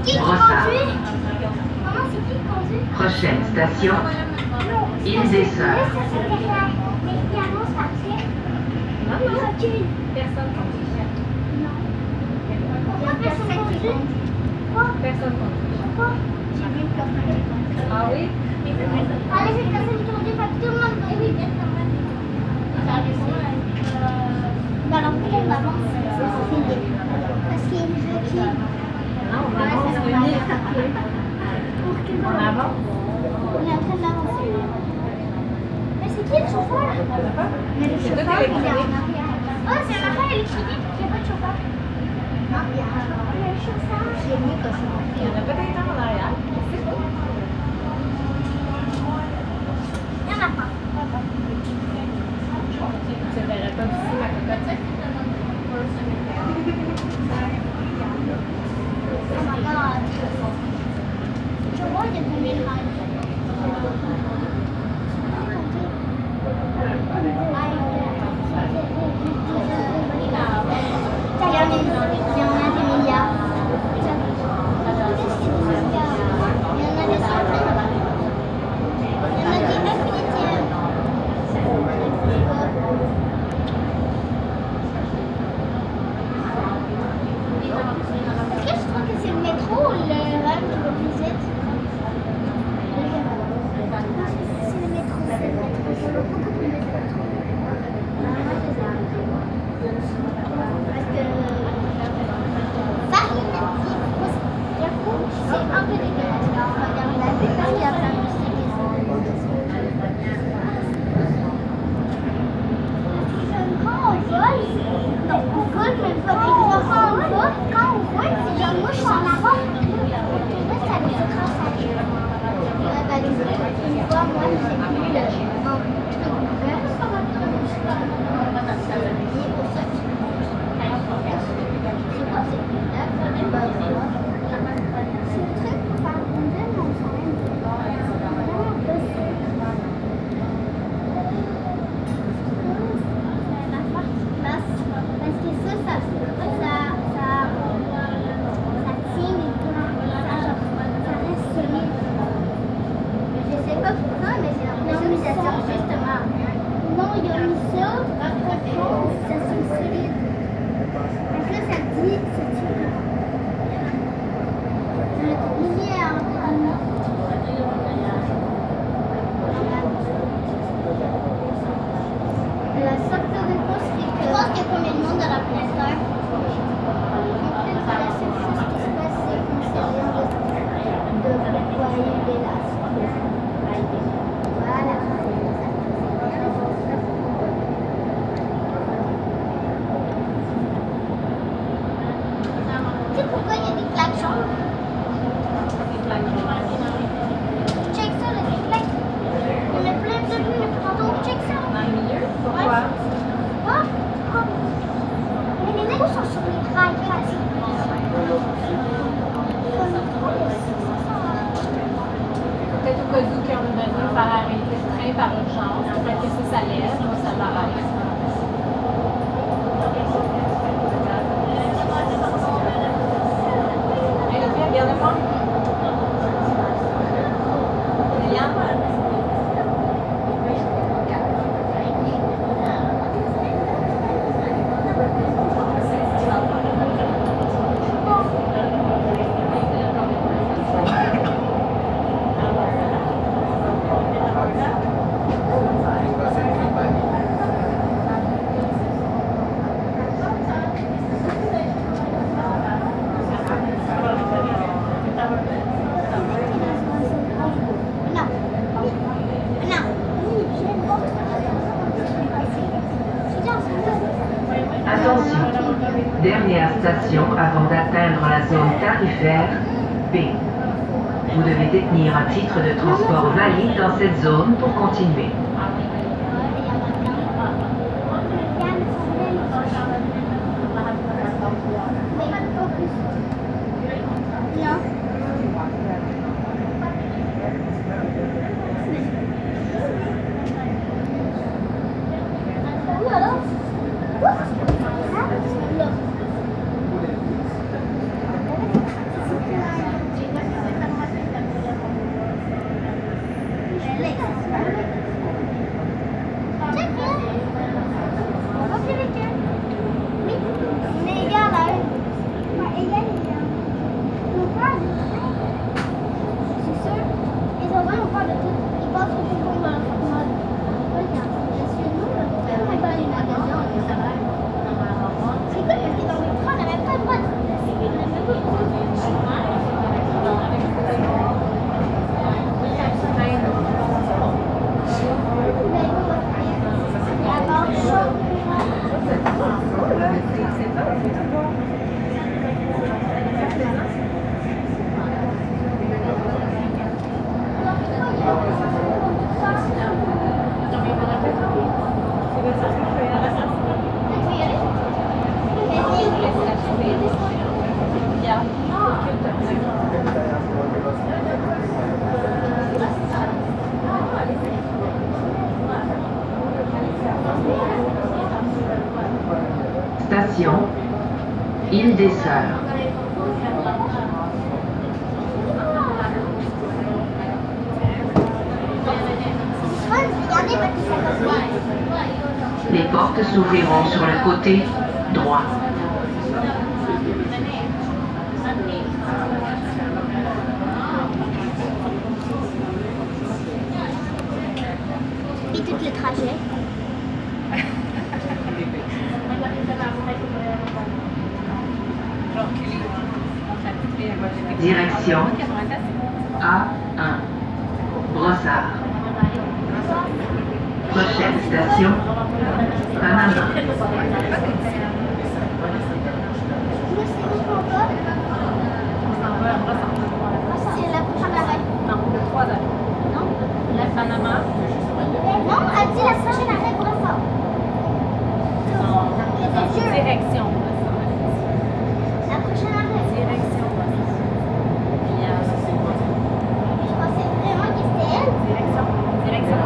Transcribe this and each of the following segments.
qui Brossard. conduit? Maman, c'est qui conduit? Prochaine station, Île des Sœurs. Mais il avance par terre. Non, Il non. recule. Personne conduit. Non. Pourquoi personne conduit? Pourquoi? Personne conduit. Pourquoi? J'ai vu une personne qui conduit. Ah oui? Allez, cette personne qui conduit, pas que tout le monde conduit. Alors pourquoi on avance? Parce qu'il recule. Non, on avance le nez. On avance. On est en train d'avancer. Mais c'est qui le chauffeur? Mais le C'est chauffeur, tout il est en électronique. arrière. Oh, c'est un affaire électronique. Il n'y a pas de chauffeur. Non, il y a le chauffeur. J'ai mis que ça. Il y en a peut-être un en arrière. C'est pas. Il n'y en a pas. Tu ne verrais pas d'ici ma cocotte. Oh my god. Je vois, il y a combien de rails? Il y en a des milliards. Il y en a des centaines. Il y en a des infinitésimes. Est-ce que je trouve que c'est le métro ou le REM qui va plus vite? C'est le métro, c'est le métro. Ça va beaucoup plus vite. Parce que ça, j'avoue, c'est un peu dégueulasse. Là, on regarde la vue parce qu'il y a plein de musique et ça. Quand on vole, non, on vole, mais pas exactement. Quand on vole, c'est genre moi je suis en avant. Là, ça nous écrase à l'eau. Une fois, moi, j'ai vu le truc vert. C'est quoi, c'est plus vert? C'est le truc pour faire rebondir, mais on s'en rend parce que ça tient les bras, ça reste solide. Je sais pas pourquoi, mais j'ai l'impression que ça tient justement. Non, il y a mis ça, ça tient solide. Donc là, ça dit, ça tient. Je vais te lier la seule réponse, c'est que. Je pense qu'il y a combien de monde dans la planète Terre? En fait, la seule chose qui se passe, c'est qu'on sait rien de voyer des lacs. Voilà. Tu sais pourquoi il y a des klaxons? Check ça, là, des klaxons. Il y en a plein de vues, le tantôt, check ça. Dans le milieu? Pourquoi? Oh, oh. Mais les nègres sont sur les rails, vas-y. Peut-être au cas où qu'on a besoin de faire arrêter le train par urgence. Peut-être que ça lève, ça l'arrête. Allez, viens, regarde-moi. Liliane? Attention, dernière station avant d'atteindre la zone tarifaire B. Vous devez détenir un titre de transport valide dans cette zone pour continuer. station Île des Sœurs. Regardez, parce que ça passe. Les portes s'ouvriront sur le côté droit. Et tout le trajet. Direction A1 Brossard. Prochaine station Panama. Nous, c'est où qu'on va? On s'en va, on va s'en va. C'est la prochaine arrêt. Non, 3 heures. Non? La Panama. Non, elle dit la prochaine arrêt pour ça. C'est sûr. Direction. La prochaine arrêt. Direction. Je pensais vraiment que c'était elle. Direction. Direction.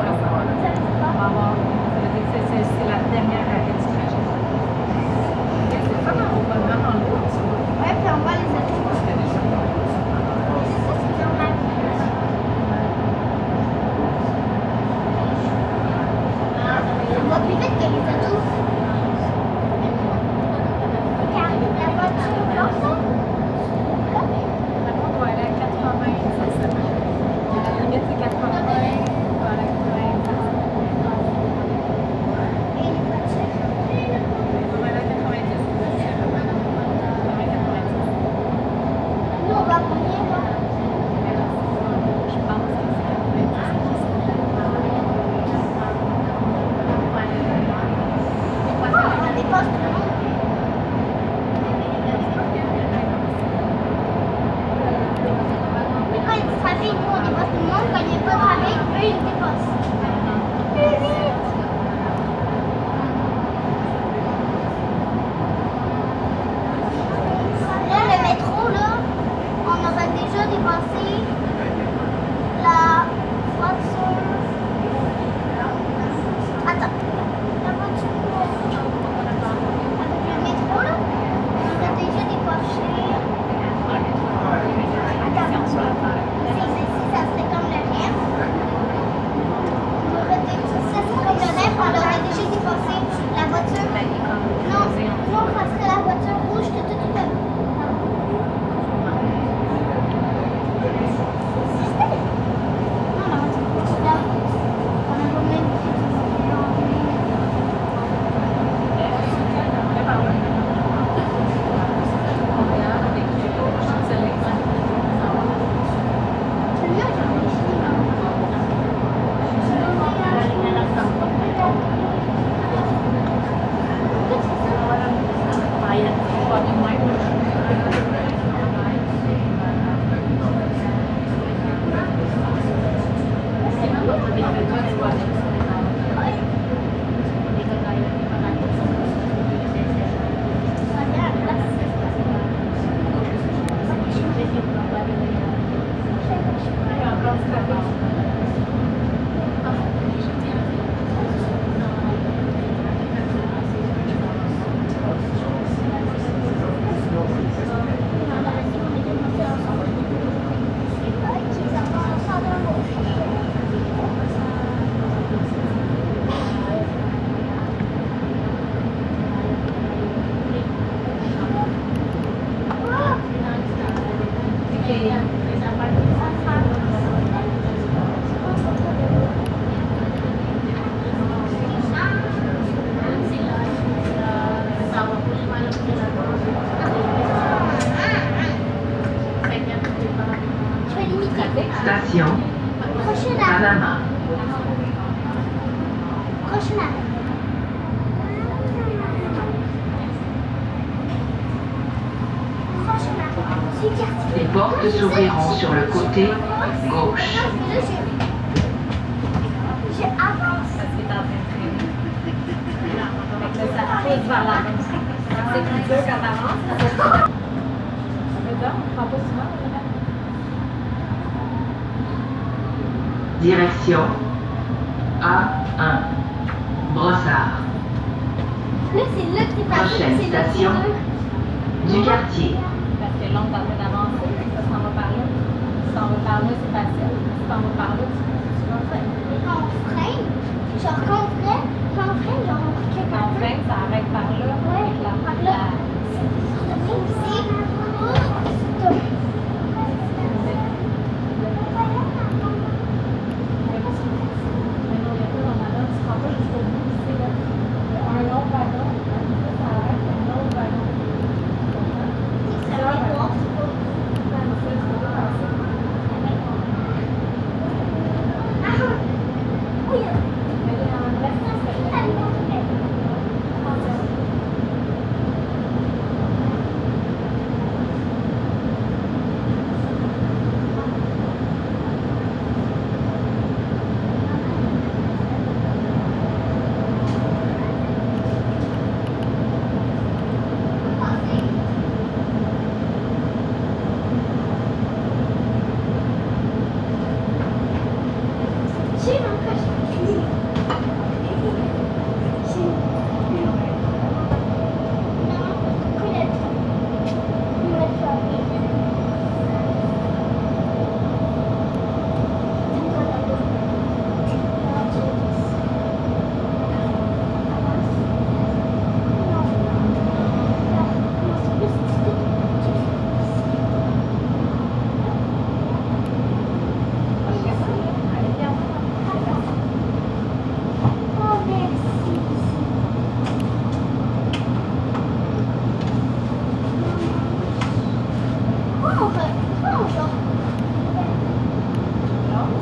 On va voir. Ça veut dire que c'est la dernière arrêt du trajet. C'est pas mal, on va vraiment loin. Ouais, puis on va les autres. C'est ça, c'est normal. On va plus vite que les autos. Car la voiture porte. On doit aller à 80, c'est ça. La limite c'est 80, on va aller à 90. Et les voitures. On va aller à 90. Nous, on va combien, là? Je pense que c'est 90. On dépasse tout le monde. Mais quand il y a du trafic, nous, on dépasse tout le monde. Quand il n'y a pas de trafic, eux, ils dépassent. Plus vite! Là, le métro, là, on aurait déjà dépassé la voiture. Attends. La voiture. Avec le métro, là, on aurait déjà dépassé. Attends. Si ça serait comme le REM. On aurait déjà, si ça serait comme le REM, on aurait déjà dépassé la voiture. Non, non, ça serait la voiture rouge que tout est là. Non, la voiture rouge, là. On a même celui-là, j'en ai fini. Je vais limiter. Station Prochaine arrêt. Panama. Prochaine arrêt. Prochaine arrêt. Du quartier. Les portes s'ouvriront sur le côté gauche. Là, je avance. Parce que t'es en train de traîner. Fait que là, ça pousse vers l'avant. C'est plus dur quand t'avances. Ça veut dire, on prend pas souvent. Là. Direction A1 Brossard. Là, c'est là que c'est facile. Prochaine C'est là que c'est station. dur. Du quartier. Parce que l'onde est en train d'avancer, ça s'en va par là. Si t'en vas par là, c'est facile. Si t'en vas par là, tu vas faire. Et quand on freine, genre quand on freine, genre on clique Quand un on peu. freine, ça arrête par là. Ouais, Avec la par là.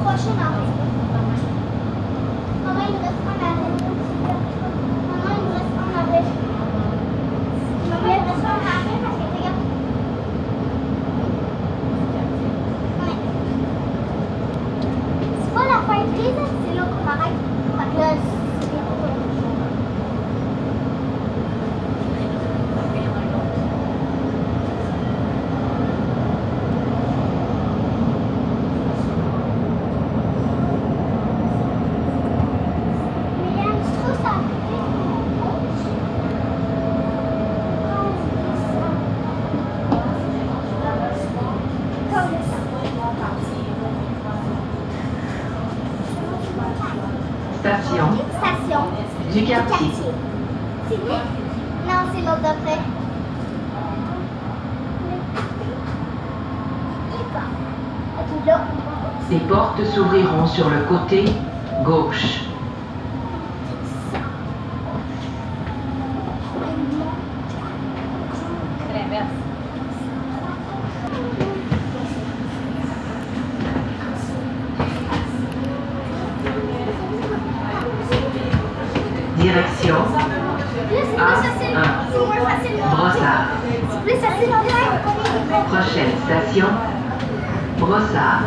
Prochain arrêt. Maman, il me reste un arrêt. Maman, il me reste un arrêt. Maman, il me reste un arrêt parce que regarde. Ouais. C'est pas la fin de prise, c'est là qu'on arrête. Fait que là, c'est bien pour eux. Station. Station. Du quartier. C'est lui? Non, c'est l'autre d'après. Ok, là. Les portes s'ouvriront sur le côté gauche. C'est l'inverse. Direction Là, c'est plus facile. A1. C'est moins facile. Brossard. C'est plus facile. Prochaine station. Brossard.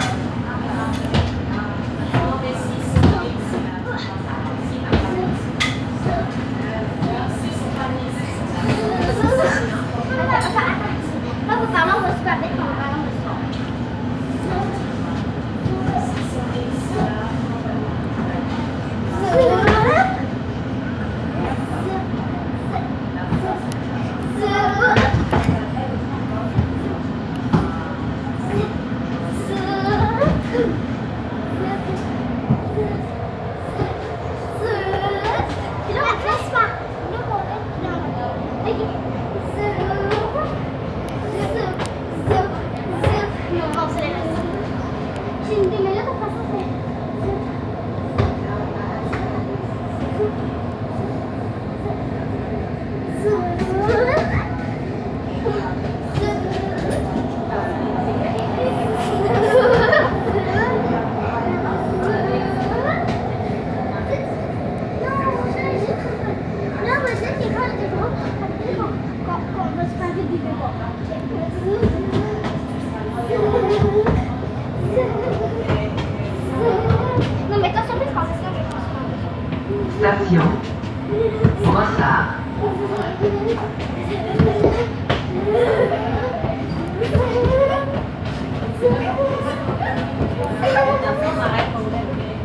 Là, vous parlez, on va super vite, on va parler, on va J'ai une idée, mais là, de toute façon, non, mais attention, parce qu'en fait, Station. Brossard.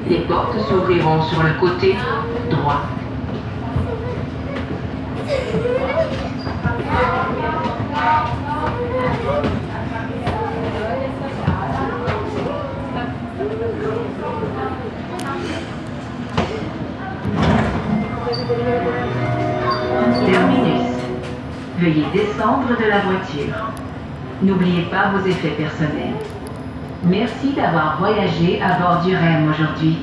Les portes s'ouvriront sur le côté droit. Terminus. Veuillez descendre de la voiture. N'oubliez pas vos effets personnels. Merci d'avoir voyagé à bord du REM aujourd'hui.